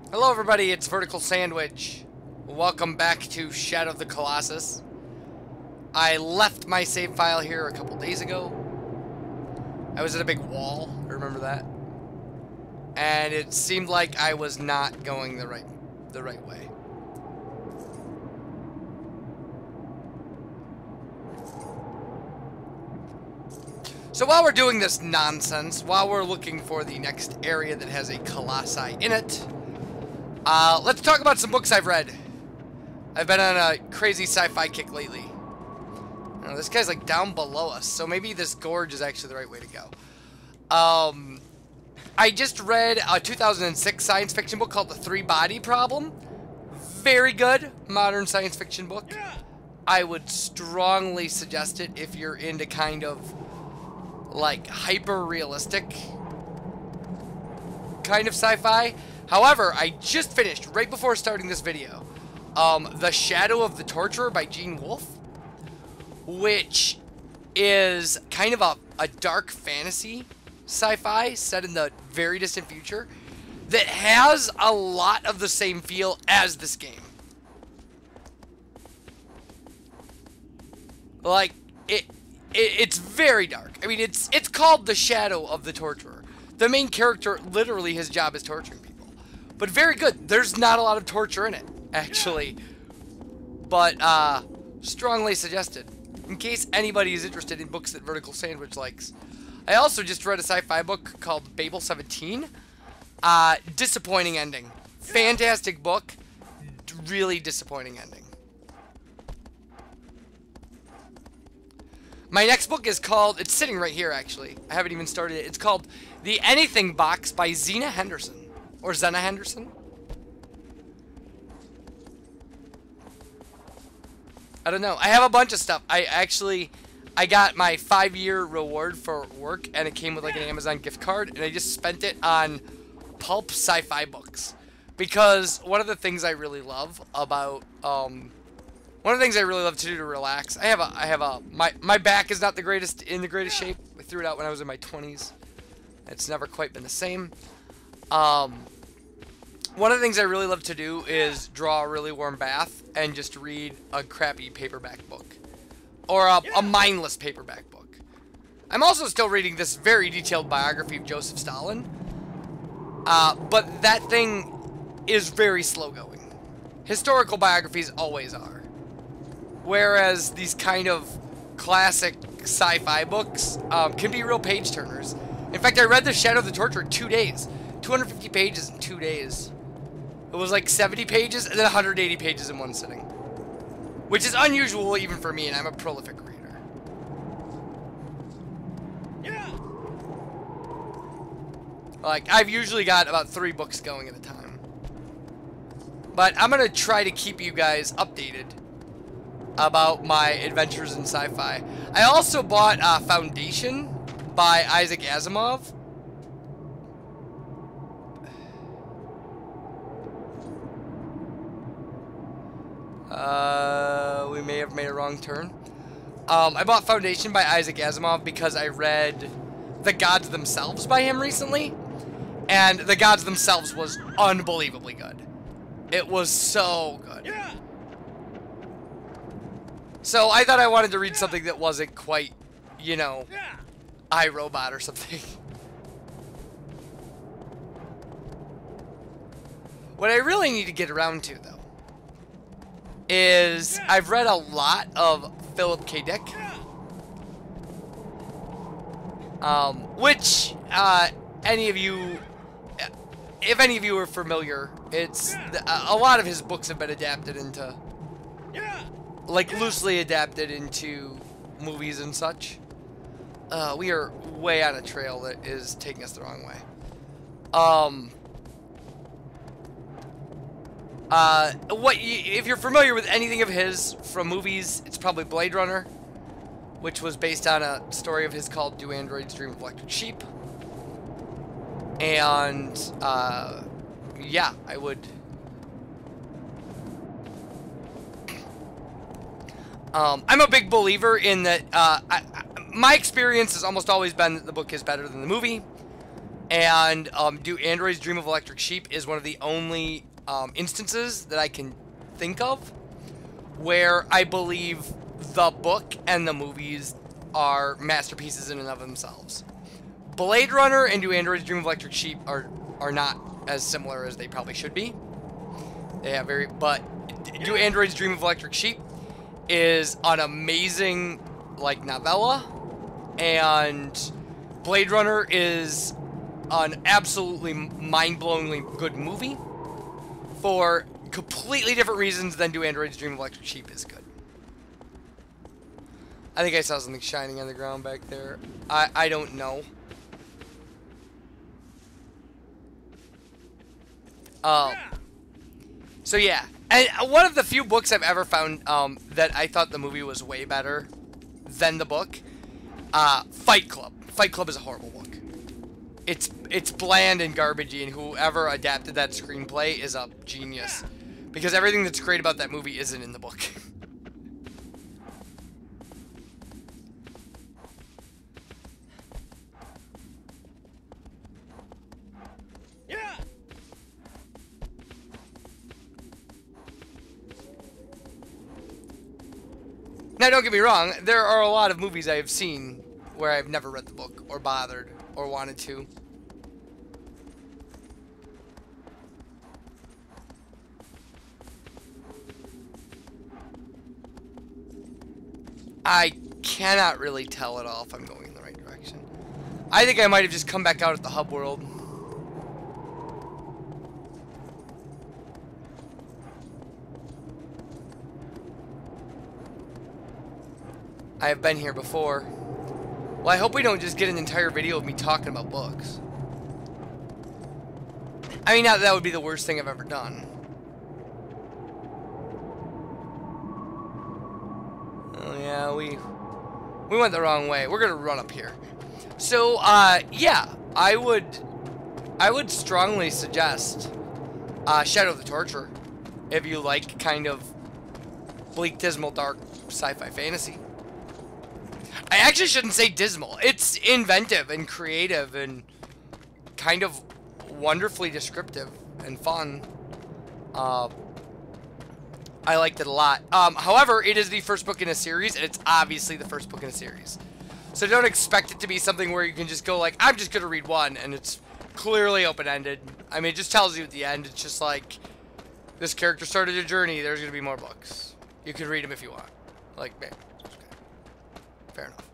Hello everybody, it's VerticalSandwich. Welcome back to Shadow of the Colossus. I left my save file here a couple days ago. I was at a big wall, I remember that. And it seemed like I was not going the right way. So while we're doing this nonsense, while we're looking for the next area that has a colossi in it, let's talk about some books I've read. I've been on a crazy sci-fi kick lately. Oh, this guy's like down below us, so maybe this gorge is actually the right way to go. I just read a 2006 science fiction book called The Three-Body Problem. Very good modern science fiction book. I would strongly suggest it if you're into kind of like hyper-realistic kind of sci-fi. However, I just finished, right before starting this video, The Shadow of the Torturer by Gene Wolfe, which is kind of a dark fantasy sci-fi set in the very distant future that has a lot of the same feel as this game. Like, it's very dark. I mean, it's called The Shadow of the Torturer. The main character, literally, his job is torturing people. But very good. There's not a lot of torture in it, actually. But, strongly suggested. In case anybody is interested in books that VerticalSandwich likes. I also just read a sci-fi book called Babel 17. Disappointing ending. Fantastic book. Really disappointing ending. My next book is called, it's sitting right here actually, I haven't even started it. It's called The Anything Box by Zena Henderson. Or Zena Henderson. I don't know. I have a bunch of stuff. I got my 5-year reward for work and it came with like an Amazon gift card and I just spent it on pulp sci-fi books. Because one of the things I really love about, one of the things I really love to do to relax, my back is not the greatest, in the greatest shape. I threw it out when I was in my 20s. It's never quite been the same. One of the things I really love to do is draw a really warm bath and just read a crappy paperback book. Or a mindless paperback book. I'm also still reading this very detailed biography of Joseph Stalin. But that thing is very slow going. Historical biographies always are. Whereas these kind of classic sci-fi books can be real page turners. In fact, I read The Shadow of the Torturer in 2 days. 250 pages in 2 days. It was like 70 pages and then 180 pages in one sitting. Which is unusual even for me, and I'm a prolific reader. Yeah. Like, I've usually got about 3 books going at a time. But I'm going to try to keep you guys updated about my adventures in sci-fi. I also bought Foundation by Isaac Asimov. We may have made a wrong turn. I bought Foundation by Isaac Asimov because I read The Gods Themselves by him recently. And The Gods Themselves was unbelievably good. It was so good. Yeah. So I thought I wanted to read something that wasn't quite, you know, iRobot or something. What I really need to get around to, though, is I've read a lot of Philip K. Dick. Which, any of you, if any of you are familiar, it's, a lot of his books have been adapted into, like, loosely adapted into movies and such. We are way on a trail that is taking us the wrong way. If you're familiar with anything of his from movies, it's probably Blade Runner, which was based on a story of his called Do Androids Dream of Electric Sheep? And, yeah, I would... I'm a big believer in that, my experience has almost always been that the book is better than the movie. And Do Androids Dream of Electric Sheep is one of the only instances that I can think of where I believe the book and the movies are masterpieces in and of themselves. Blade Runner and Do Androids Dream of Electric Sheep are not as similar as they probably should be. They have but Do Androids Dream of Electric Sheep is an amazing, like, novella, and Blade Runner is an absolutely mind-blowingly good movie for completely different reasons than Do Androids Dream of Electric Sheep is good. I think I saw something shining on the ground back there. I don't know. So yeah, and one of the few books I've ever found that I thought the movie was way better than the book, Fight Club. Fight Club is a horrible book. It's bland and garbagey, and whoever adapted that screenplay is a genius, because everything that's great about that movie isn't in the book. Now, don't get me wrong, there are a lot of movies I have seen where I've never read the book, or bothered, or wanted to. I cannot really tell at all if I'm going in the right direction. I think I might have just come back out at the hub world. I have been here before. Well, I hope we don't just get an entire video of me talking about books. I mean, not that would be the worst thing I've ever done. Oh yeah, we went the wrong way. We're gonna run up here. So, yeah, I would strongly suggest Shadow of the Torture if you like kind of bleak, dismal, dark sci-fi fantasy. I actually shouldn't say dismal. It's inventive and creative and kind of wonderfully descriptive and fun. I liked it a lot. However, it is the first book in a series, and it's obviously the first book in a series. So don't expect it to be something where you can just go like, I'm just going to read one, and it's clearly open-ended. I mean, it just tells you at the end, it's just like, this character started a journey, there's going to be more books. You can read them if you want. Like, man. Fair enough.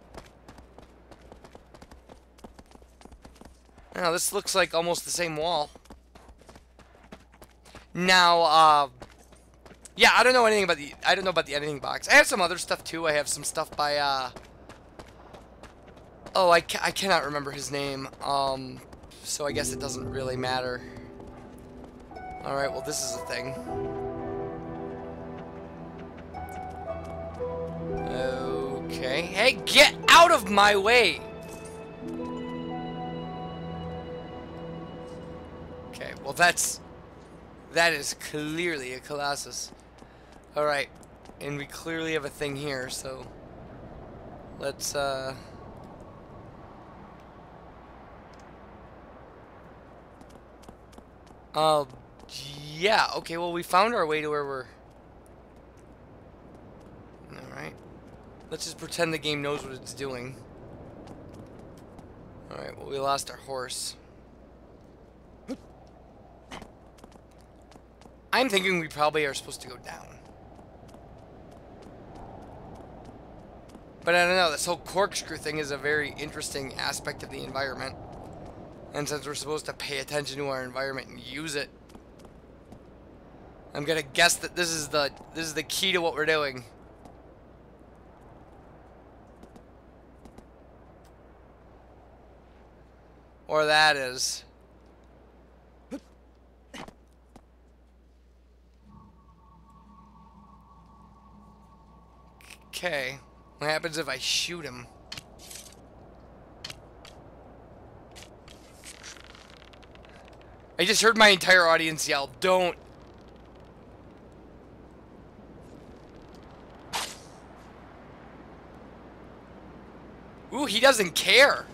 Now, this looks like almost the same wall. Now, yeah, I don't know anything about the editing box. I have some other stuff too. I have some stuff by oh, I cannot remember his name. So I guess it doesn't really matter. All right, well, this is a thing. Okay. Hey, get out of my way! Okay, well that is clearly a Colossus. Alright, and we clearly have a thing here, so let's yeah, okay, well, we found our way to where we're... Alright. Let's just pretend the game knows what it's doing. Alright, well, we lost our horse. I'm thinking we probably are supposed to go down. But I don't know, this whole corkscrew thing is a very interesting aspect of the environment. And since we're supposed to pay attention to our environment and use it, I'm gonna guess that this is the key to what we're doing. Or that is. Okay. What happens if I shoot him? I just heard my entire audience yell, "Don't." Ooh, he doesn't care.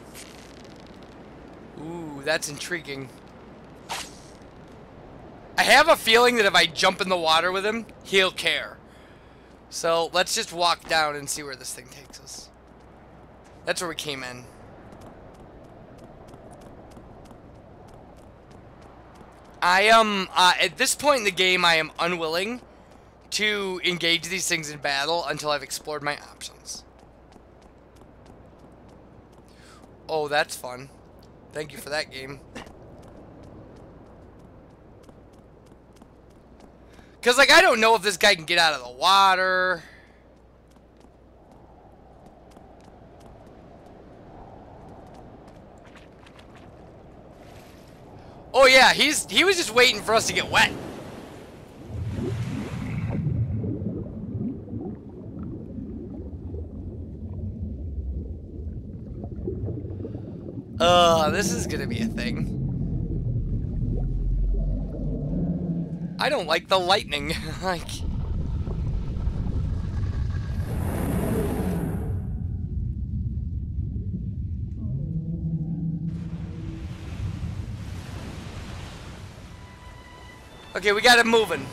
Ooh, that's intriguing. I have a feeling that if I jump in the water with him, he'll care. So let's just walk down and see where this thing takes us. That's where we came in. I am, at this point in the game, I am unwilling to engage these things in battle until I've explored my options. Oh, that's fun. Thank you for that, game. Because, like, I don't know if this guy can get out of the water. Oh, yeah, he was just waiting for us to get wet. This is gonna be a thing. I don't like the lightning. Like... Okay, we got it moving.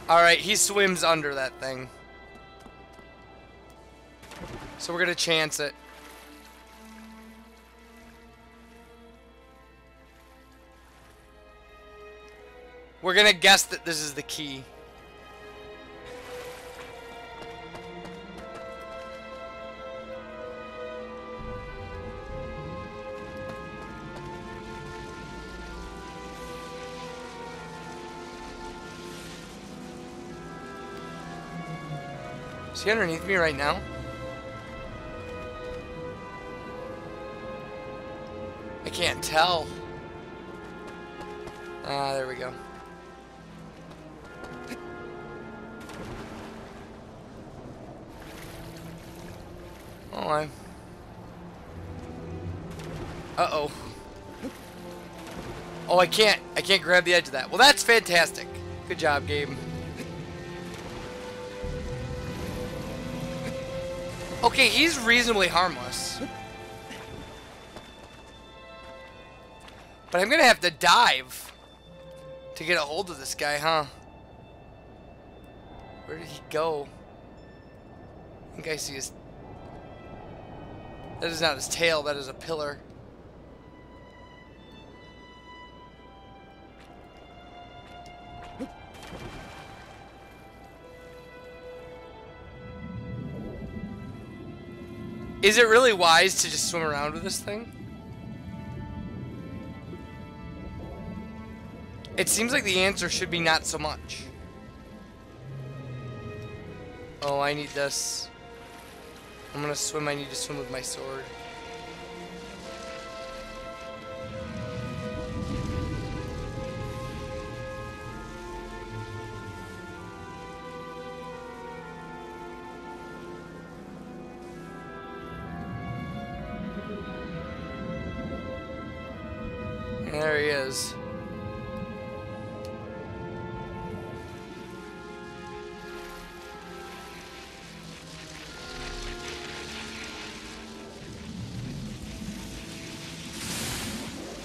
Alright, he swims under that thing. So we're gonna chance it. We're gonna guess that this is the key. Is he underneath me right now? I can't tell. Ah, there we go. Oh, I'm... Uh-oh. Oh, I can't grab the edge of that. Well, that's fantastic. Good job, game. Okay, he's reasonably harmless. But I'm gonna have to dive to get a hold of this guy, huh? Where did he go? I think I see his... That is not his tail, that is a pillar. Is it really wise to just swim around with this thing? It seems like the answer should be not so much. Oh, I need this. I'm gonna swim. I need to swim with my sword. There he is.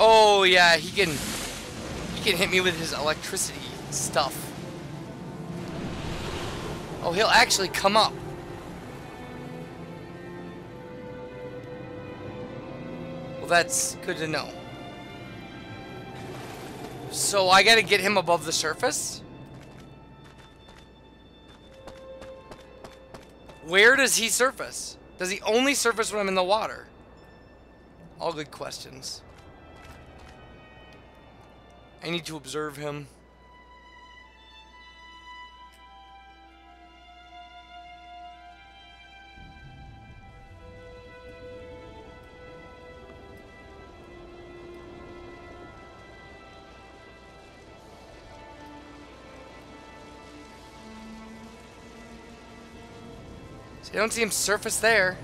Oh yeah, he can hit me with his electricity stuff. Oh, he'll actually come up. Well, that's good to know. So I gotta get him above the surface? Where does he surface? Does he only surface when I'm in the water? All good questions. I need to observe him. I don't see him surface there.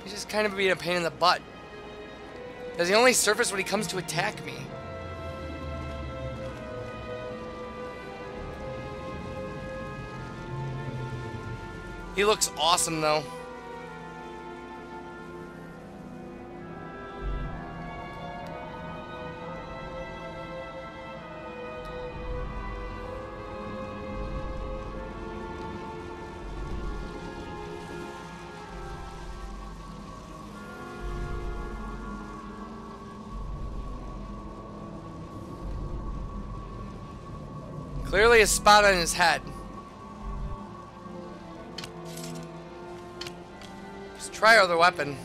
He's just kind of being a pain in the butt. Does he only surface when he comes to attack me? He looks awesome, though. Clearly a spot on his head. Let's try our other weapon.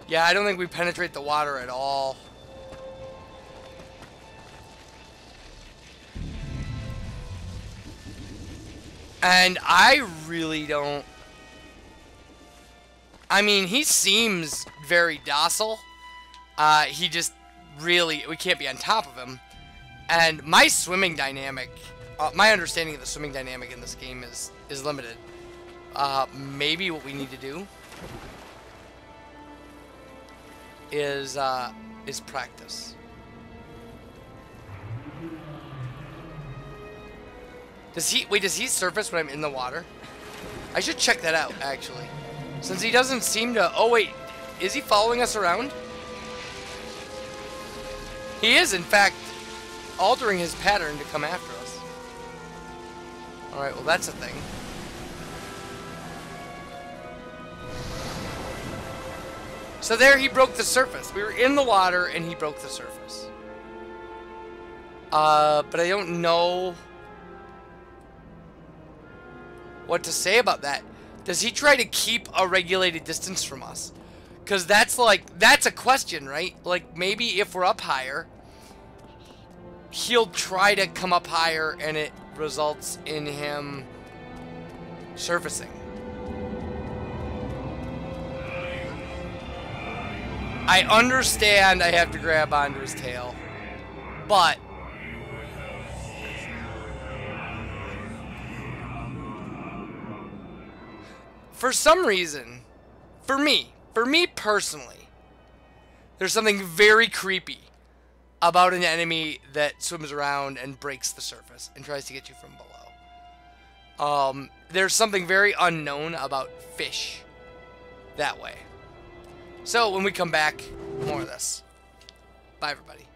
Yeah, I don't think we penetrate the water at all. And I really don't... I mean, he seems very docile. He just really... We can't be on top of him. And my swimming dynamic... my understanding of the swimming dynamic in this game is limited. Maybe what we need to do is practice. Does he surface when I'm in the water? I should check that out, actually. Since he doesn't seem to... Oh, wait. Is he following us around? He is, in fact, altering his pattern to come after us. Alright, well, that's a thing. So there he broke the surface. We were in the water, and he broke the surface. But I don't know what to say about that. Does he try to keep a regulated distance from us? Because that's a question, right? Like, maybe if we're up higher, he'll try to come up higher and it results in him surfacing. I understand I have to grab onto his tail, but for some reason, for me personally, there's something very creepy about an enemy that swims around and breaks the surface and tries to get you from below. There's something very unknown about fish that way. So when we come back, more of this. Bye, everybody.